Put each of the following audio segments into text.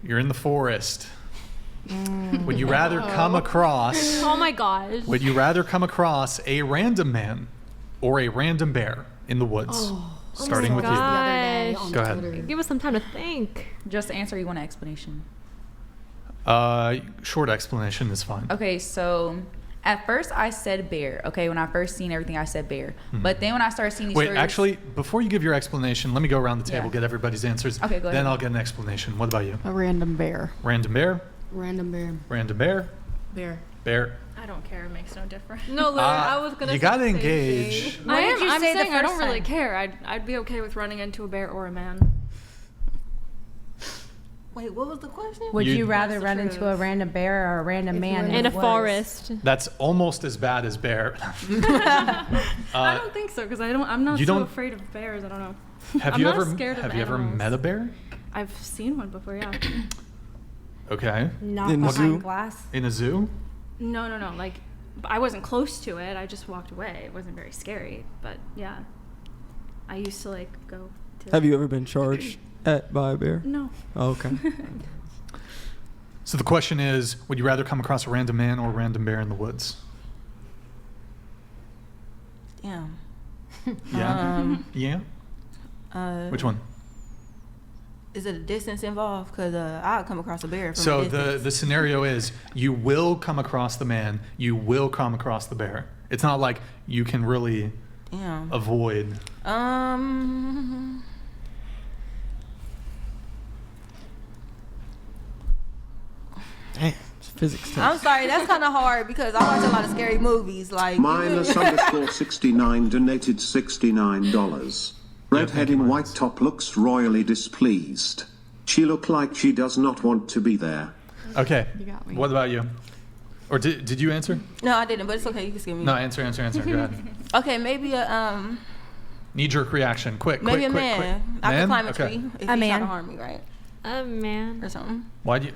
You're in the forest. Would you rather come across? Oh my gosh. Would you rather come across a random man or a random bear in the woods? Starting with you. God. The other day on Go ahead. Twitter. Give us some time to think. Just to answer, you want an explanation? Short explanation is fine. Okay, so at first I said bear. Okay, when I first seen everything, I said bear. But then when I started seeing these Wait, stories, actually, before you give your explanation, let me go around the table, Yeah. get everybody's answers. Okay, go ahead. Then I'll get an explanation. What about you? A random bear. Random bear? Random bear. Random bear? Bear. Bear? I don't care. It makes no difference. No, literally, I was gonna. You say gotta the same engage. thing. I'm say the saying I don't first really time? care. I'd be okay with running into a bear or a man. Wait, what was the question? Would You- you rather That's the run into a truth. random bear or a random If you man were In a the woods? forest. That's almost as bad as bear. I don't think so because I'm not you so don't- afraid of bears. I don't know. Have I'm you not ever scared of have you ever animals. met a bear? I've seen one before. Yeah. Okay. Not In the behind zoo? glass. In a zoo? No. Like, I wasn't close to it. I just walked away. It wasn't very scary. But yeah, I used to like go to. Have you ever been charged by a bear? No. Oh, okay. So the question is, would you rather come across a random man or a random bear in the woods? Damn. Yeah. Yeah. Which one? Is it a distance involved? Because I'll come across a bear from So a distance. the scenario is you will come across the man, you will come across the bear. It's not like you can really Damn. avoid. Damn, it's physics test. I'm sorry, that's kind of hard because I watch a lot of scary movies. Like Minus underscore 69 donated $69. Redhead in white top looks royally displeased. She look like she does not want to be there. Okay. You got me. What about you? Or did you answer? No, I didn't, but it's okay. You can skip me. No, answer. Go ahead. Okay, maybe a Knee-jerk reaction. Quick. maybe a quick. man. I Man? could climb a Okay. tree if A he's man. trying to harm me, right? Man. Or something. Why do you?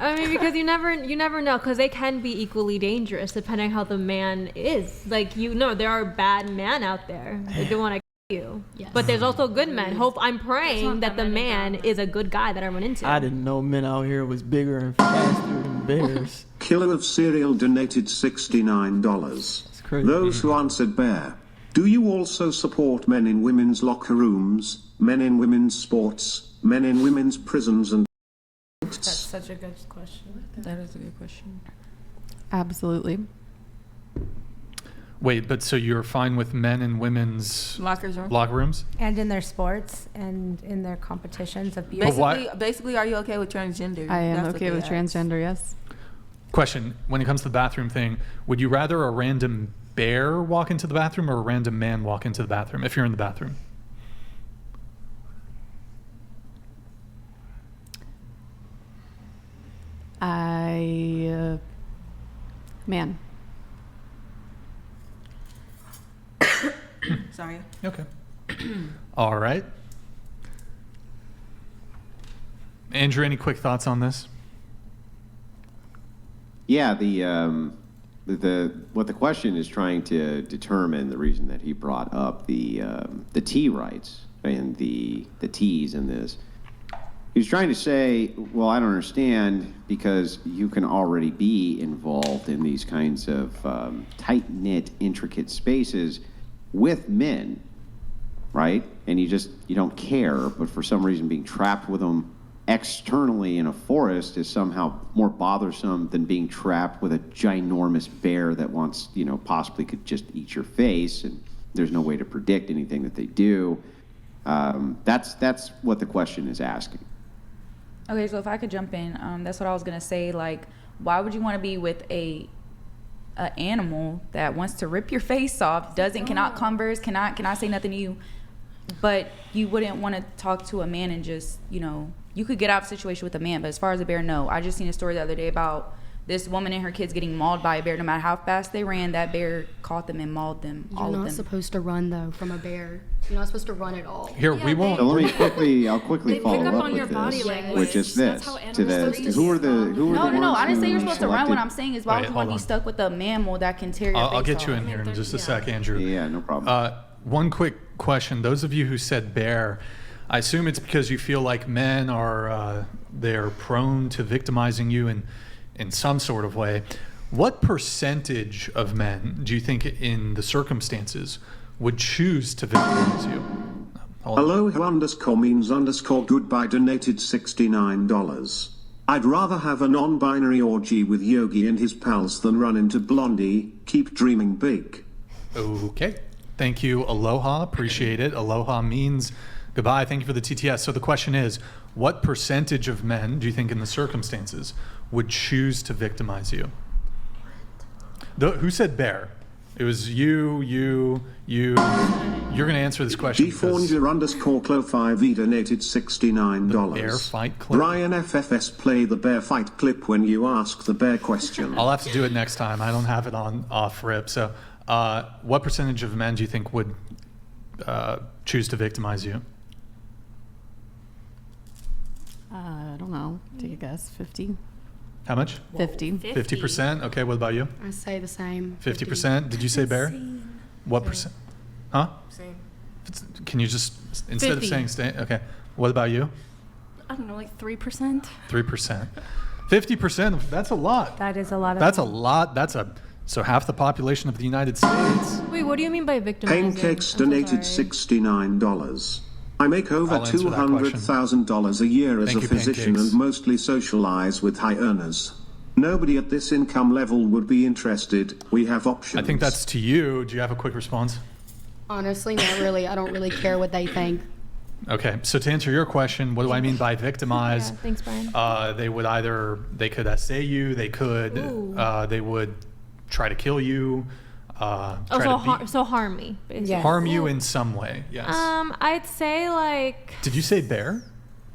I mean, because you never know, because they can be equally dangerous depending how the man is. Like there are bad men out there. They do want to kill you. Yes. But there's also good men. I'm praying not that that the many man bad is a good guy that I run into. I didn't know men out here was bigger and faster than bears. Killer of Cereal donated $69. It's crazy. Those who answered bear. Do you also support men in women's locker rooms, men in women's sports, men in women's prisons and That's such a good question. that is a good question. Absolutely. Wait, but so you're fine with men and women's Locker room. locker rooms? And in their sports and in their competitions of beauty. But why- Basically, are you okay with transgender? I am That's what okay they with asked. transgender, yes. Question: when it comes to the bathroom thing, would you rather a random bear walk into the bathroom or a random man walk into the bathroom if you're in the bathroom? Man. Sorry. Okay. All right. Andrew, any quick thoughts on this? Yeah, the what the question is trying to determine, the reason that he brought up the T rights and the T's in this. He's trying to say, well, I don't understand, because you can already be involved in these kinds of tight-knit, intricate spaces with men, right? And you don't care, but for some reason being trapped with them externally in a forest is somehow more bothersome than being trapped with a ginormous bear that wants, possibly could just eat your face, and there's no way to predict anything that they do. That's what the question is asking. Okay, so if I could jump in, that's what I was gonna say. Like, why would you want to be with a animal that wants to rip your face off, cannot converse, cannot say nothing to you, but you wouldn't want to talk to a man and just, you could get out of a situation with a man, but as far as a bear, no. I just seen a story the other day about this woman and her kids getting mauled by a bear. No matter how fast they ran, that bear caught them and mauled them, You're all of not them. supposed to run though from a bear. You're not supposed to run at all. Here, we won't. So I'll quickly They follow pick up up on with your body this, language. which is That's this. how To the animals who are the No, I didn't say you're who supposed to run. What selected- I'm saying is, why Wait, would you hold want to on. be stuck with a mammal that can tear your face I'll get off? you in here in just a sec, Andrew. Yeah, no problem. One quick question. Those of you who said bear, I assume it's because you feel like men are they're prone to victimizing you in some sort of way. What percentage of men do you think in the circumstances would choose to victimize you? Hold on. Aloha means goodbye donated $69. I'd rather have a non-binary orgy with Yogi and his pals than run into Blondie. Keep dreaming big. Okay. Thank you, Aloha. Appreciate it. Aloha means goodbye. Thank you for the TTS. So the question is, what percentage of men do you think in the circumstances would choose to victimize you? Who said bear? It was you. You're going to answer this question. because Defornger_Clo5E donated $69. The bear fight clip? Brian FFS, play the bear fight clip when you ask the bear question. I'll have to do it next time. I don't have it on off rip. So what percentage of men do you think would choose to victimize you? I don't know. Take a guess. 50. How much? 50. 50%? Okay, what about you? I say the same. 50%? Did you say bear? What percent? Huh? Same. Can you just, instead 50. of saying stay, okay. What about you? I don't know, like 3%. 3%. 50%, that's a lot. That is a lot of. That's a lot. So half the population of the United States. Wait, what do you mean by victimizing? Pancakes I'm so donated sorry. $69. I make over I'll answer that $200,000 a year as Thank a you, physician Pancakes. and mostly socialize with high earners. Nobody at this income level would be interested. We have options. I think that's to you. Do you have a quick response? Honestly, not really. I don't really care what they think. Okay, so to answer your question, what do I mean by victimize? Yeah, thanks, Brian. They could essay you, they would try to kill you, try to harm me, basically. Yeah. harm you in some way. Yes. I'd say like Did you say bear?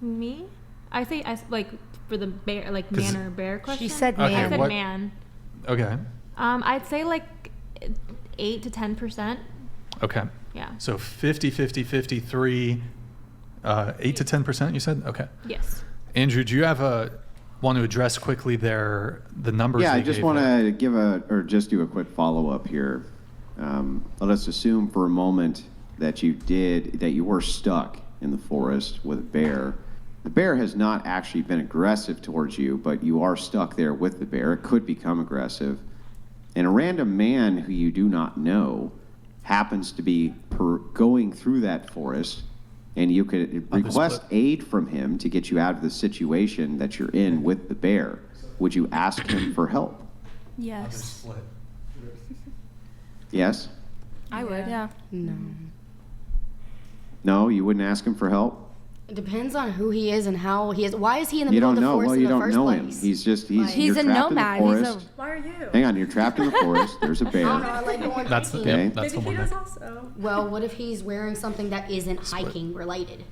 me. I like for the bear, like 'Cause man or bear question. She said Okay, I man. said what- man. Okay. I'd say like 8 to 10%. Okay. Yeah. So 50, 50, 53, 8 to 10%, you said? Okay. Yes. Andrew, do you want to address quickly the numbers? Yeah, they I just gave want there? to just do a quick follow-up here. Let us assume for a moment that you were stuck in the forest with a bear. The bear has not actually been aggressive towards you, but you are stuck there with the bear. It could become aggressive. And a random man who you do not know happens to be going through that forest, and you could request aid from him to get you out of the situation that you're in with the bear. Would you ask him for help? Yes. Yes? I would, yeah. No. No, you wouldn't ask him for help? It depends on who he is and how he is. Why is he in the You middle of don't the know. forest Well, in you the don't first know him. place? He's He's you're a trapped nomad. in the He's a. forest. Why are you? Hang on, you're trapped in the forest. There's a I don't know, bear. I like going That's the, hiking. Okay. yep, that's the one. there. also. Well, what if he's wearing something that isn't hiking related?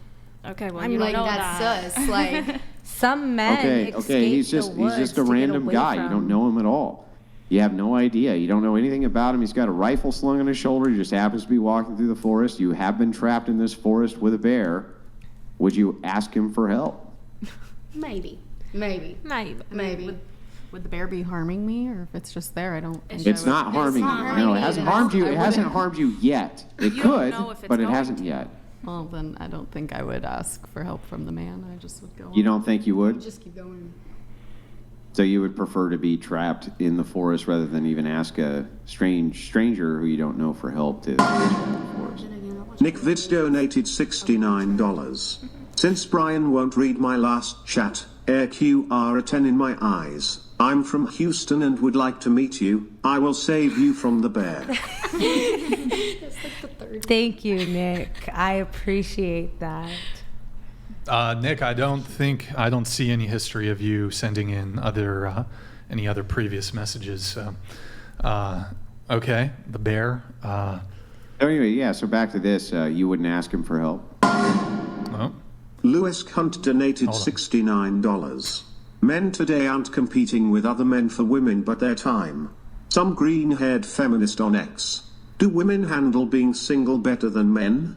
Okay, well, I'm you like, don't know that's that. sus. Like, Some men Okay, escape he's the just woods a to get random away guy. You from- don't know him at all. You have no idea. You don't know anything about him. He's got a rifle slung on his shoulder. He just happens to be walking through the forest. You have been trapped in this forest with a bear. Would you ask him for help? maybe. Maybe. Would the bear be harming me, or if it's just there, I don't. think It's I would- not harming not you. harming No, it me. hasn't I harmed you. It wouldn't- hasn't harmed you yet. It You don't could, know if it's but it going hasn't to. yet. Well, then I don't think I would ask for help from the man. I just would go. You don't think you would? Just keep going. So you would prefer to be trapped in the forest rather than even ask a stranger who you don't know for help to get you out of the forest? Nick Vids donated $69. Since Brian won't read my last chat, AirQR a 10 in my eyes. I'm from Houston and would like to meet you. I will save you from the bear. Thank you, Nick. I appreciate that. Nick, I don't see any history of you sending in any other previous messages. So, okay, the bear. Anyway, yeah, so back to this. You wouldn't ask him for help? Oh, Lewis Cunt donated Hold on. $69. Men today aren't competing with other men for women but their time. Some green-haired feminist on X. Do women handle being single better than men?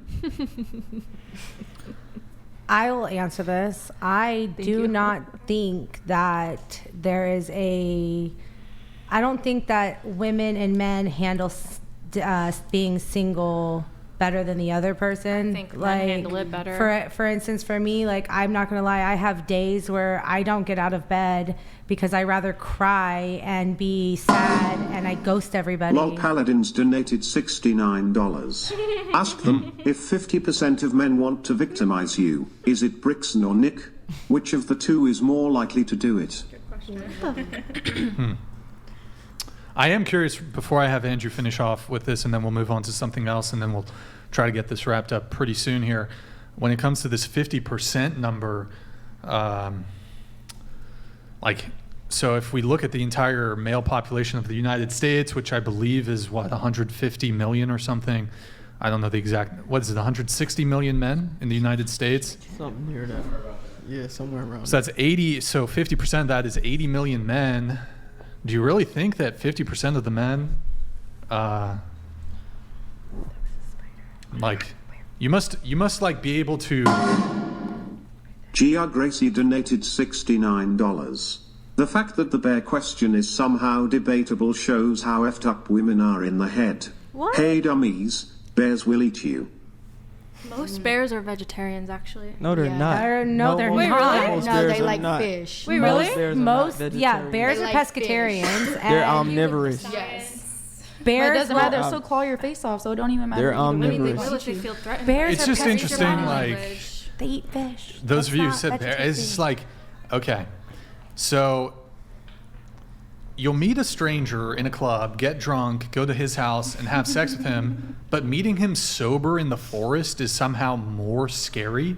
I will answer this. I do not think that there is I don't think that women and men handle being single better than the other person. I think men handle it better. For instance, for me, like, I'm not gonna lie, I have days where I don't get out of bed because I rather cry and be sad and I ghost everybody. Lol Paladins donated $69. Ask them, if 50% of men want to victimize you, is it Brixton or Nick? Which of the two is more likely to do it? I am curious, before I have Andrew finish off with this, and then we'll move on to something else, and then we'll try to get this wrapped up pretty soon here. When it comes to this 50% number, so if we look at the entire male population of the United States, which I believe is, 150 million or something? I don't know the exact, what is it, 160 million men in the United States? Something near that. Yeah, somewhere around. So that's 80, so 50% of that is 80 million men. Do you really think that 50% of the men, you must like be able to... Gia Gracie donated $69. The fact that the bear question is somehow debatable shows how effed up women are in the head. What? Hey dummies, bears will eat you. Most bears are vegetarians, actually. No, they're Yeah. not. No, they're most- not. most No, bears they are like not. fish. Wait, Most really? bears are not Most, vegetarian. bears They are like pescatarians. They're and omnivorous. Yes. But bears it doesn't will- matter. They'll still claw your face off, so it don't even matter. They're either way. omnivorous. What if they feel threatened? Bears It's are just pescatarians. interesting, like, They eat fish. those of you who That's said not bear, it's just vegetarian. like, okay, so you'll meet a stranger in a club, get drunk, go to his house and have sex with him, but meeting him sober in the forest is somehow more scary?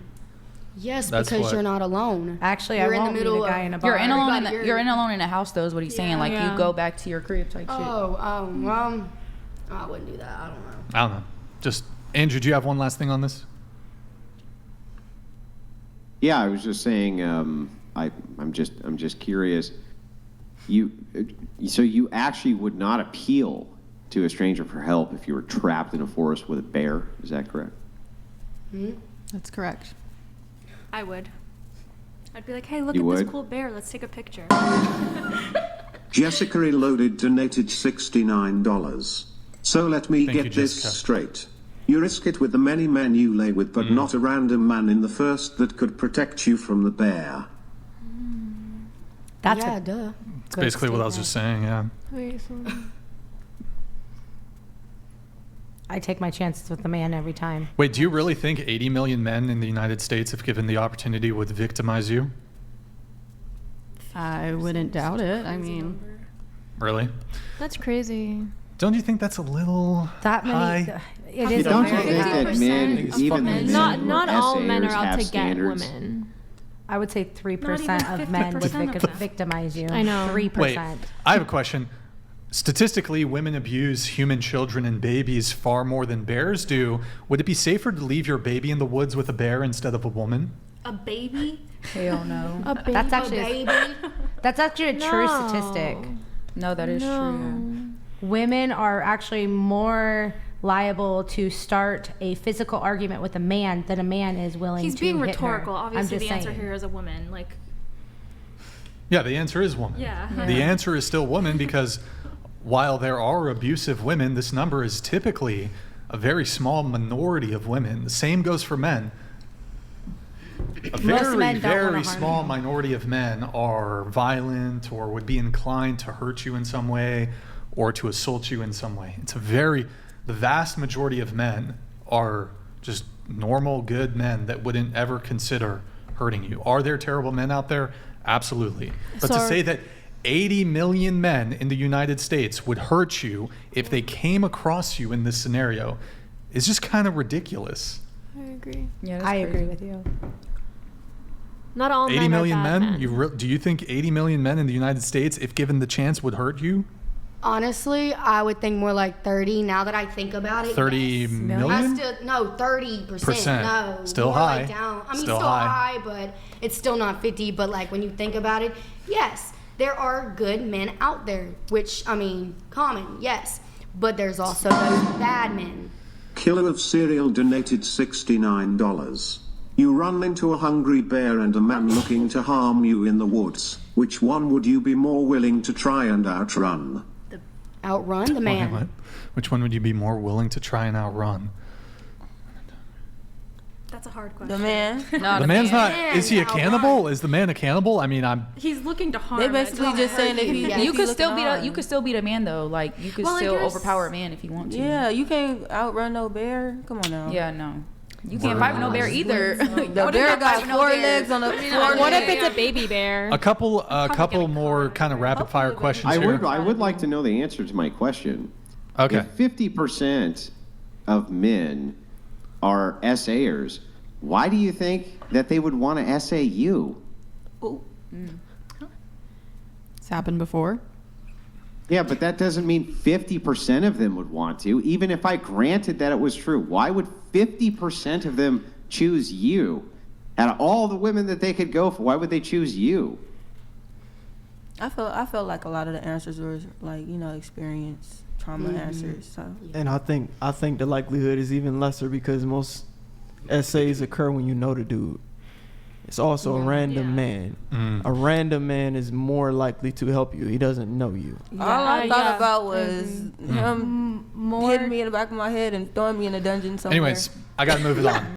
Yes, That's because what- you're not alone. Actually, You're I in the won't meet middle a guy of- in a bar. You're in alone. Everybody, You're in alone in a house, though. Is what he's saying. Like Yeah. you go back to your crib type shit. I wouldn't do that. I don't know. I don't know. Just, Andrew, do you have one last thing on this? Yeah, I was just saying. I'm just curious. So you actually would not appeal to a stranger for help if you were trapped in a forest with a bear? Is that correct? That's correct. I would. I'd be like, hey, look You at this would? cool bear. Let's take a picture. Jessica Reloaded donated $69. So let me Thank you, get this Jessica. straight. You risk it with the many men you lay with, but not a random man in the first that could protect you from the bear. That's yeah, a duh. It's basically what I was just saying, yeah. Wait, so I take my chances with the man every time. Wait, do you really think 80 million men in the United States, if given the opportunity, would victimize you? I wouldn't doubt it. I mean, Really? that's crazy. Don't you think that's a little That many. high? It is. Don't a you very think high. that men, even the men Not who not are all men are essayers out have to get standards? women. I would say 3% Not even of men would 50% of them. victimize you. I know. 3%. Wait, I have a question. Statistically, women abuse human children and babies far more than bears do. Would it be safer to leave your baby in the woods with a bear instead of a woman? A baby? Hell no. A baby. That's actually that's actually a true No. statistic. No, that is true. Women are actually more liable to start a physical argument with a man than a man is willing He's to being hit rhetorical. her. I'm Obviously, just the answer saying. here is a woman. Like, Yeah, the answer is woman. Yeah. The answer is still woman because while there are abusive women, this number is typically a very small minority of women. The same goes for men. A very, men don't wanna very harm small minority of men are violent or would be inclined to hurt you in some way or to assault you in some way. The vast majority of men are just normal, good men that wouldn't ever consider hurting you. Are there terrible men out there? Absolutely. But to So- say that 80 million men in the United States would hurt you if they came across you in this scenario is just kind of ridiculous. I agree. Yeah, I agree with you. Not all 80 men million are bad men? men. Do you think 80 million men in the United States, if given the chance, would hurt you? Honestly, I would think more like 30 now that I think about it. 30 yes. million? I still, no, 30%. No. Still more high. Like down. I mean, Still still high. high, but it's still not 50. But like when you think about it, yes, there are good men out there, which, I mean, common, yes. But there's also those bad men. Killer of Cereal donated $69. You run into a hungry bear and a man looking to harm you in the woods. Which one would you be more willing to try and outrun? Outrun the man. What? Which one would you be more willing to try and outrun? That's a hard question. The man. Not The a man's man. not. Is he a cannibal? Is the man a cannibal? I mean, I'm. He's looking to harm. They it. basically just saying if he, Yeah. if You he could still looking be hard. you could still be the man though. Like you could Well, I still guess- overpower a man if you want to. Yeah, you can't outrun no bear. Come on now. Yeah, no. You can't fight with no bear either. The bear got four legs on the floor. What if it's a baby bear? A couple more kind of rapid fire questions I here. would like to know the answer to my question. Okay. If 50% of men are essayers, why do you think that they would want to essay you? It's happened before. Yeah, but that doesn't mean 50% of them would want to. Even if I granted that it was true, why would 50% of them choose you? Out of all the women that they could go for, why would they choose you? I felt like a lot of the answers were like, you know, experience, trauma answers. So And I think the likelihood is even lesser because most essays occur when you know the dude. It's also a random man. A random man is more likely to help you. He doesn't know you. all I thought yeah. about was him hitting me in the back of my head and throwing me in a dungeon somewhere. Anyways, I got to move it on.